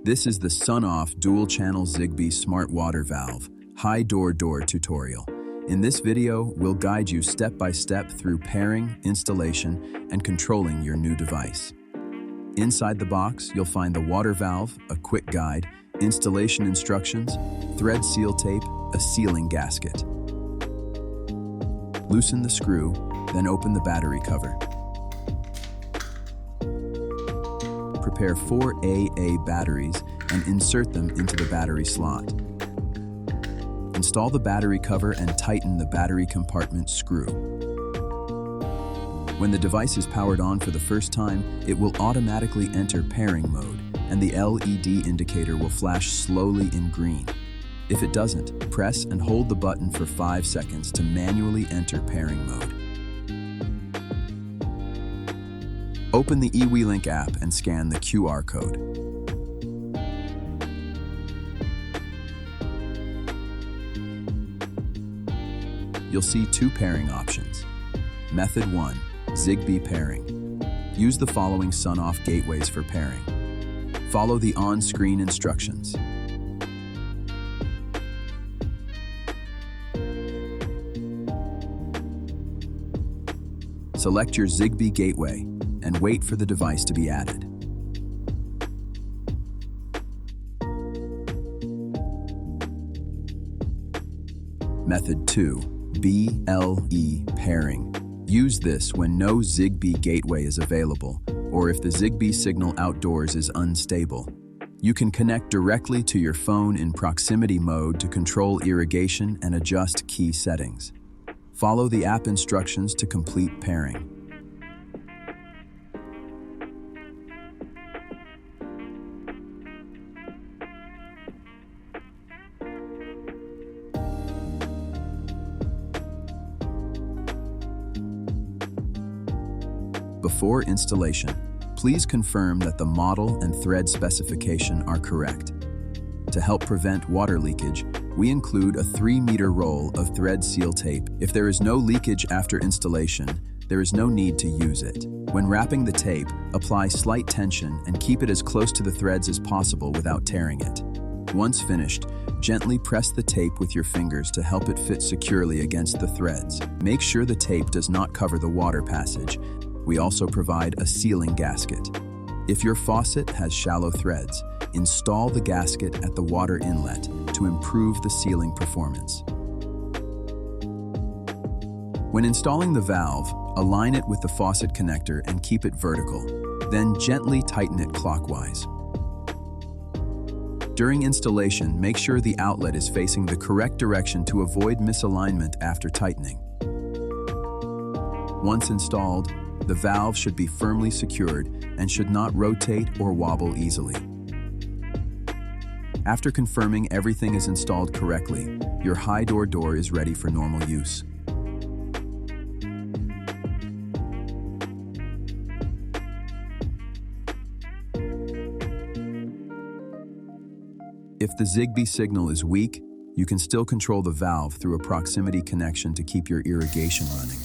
This is the SONOFF dual-channel Zigbee smart water valve high door tutorial. In this video, we'll guide you step-by-step through pairing, installation, and controlling your new device. Inside the box, you'll find the water valve, a quick guide, installation instructions, thread seal tape, a sealing gasket. Loosen the screw, then open the battery cover. Prepare 4 AA batteries and insert them into the battery slot. Install the battery cover and tighten the battery compartment screw. When the device is powered on for the first time, it will automatically enter pairing mode, and the LED indicator will flash slowly in green. If it doesn't, press and hold the button for 5 seconds to manually enter pairing mode. Open the eWeLink app and scan the QR code. You'll see 2 pairing options. Method 1, Zigbee Pairing. Use the following SONOFF gateways for pairing. Follow the on-screen instructions. Select your Zigbee gateway and wait for the device to be added. Method 2, BLE Pairing. Use this when no Zigbee gateway is available or if the Zigbee signal outdoors is unstable. You can connect directly to your phone in proximity mode to control irrigation and adjust key settings. Follow the app instructions to complete pairing. Before installation, please confirm that the model and thread specification are correct. To help prevent water leakage, we include a 3-meter roll of thread seal tape. If there is no leakage after installation, there is no need to use it. When wrapping the tape, apply slight tension and keep it as close to the threads as possible without tearing it. Once finished, gently press the tape with your fingers to help it fit securely against the threads. Make sure the tape does not cover the water passage. We also provide a sealing gasket. If your faucet has shallow threads, install the gasket at the water inlet to improve the sealing performance. When installing the valve, align it with the faucet connector and keep it vertical. Then gently tighten it clockwise. During installation, make sure the outlet is facing the correct direction to avoid misalignment after tightening. Once installed, the valve should be firmly secured and should not rotate or wobble easily. After confirming everything is installed correctly, your high door is ready for normal use. If the Zigbee signal is weak, you can still control the valve through a proximity connection to keep your irrigation running.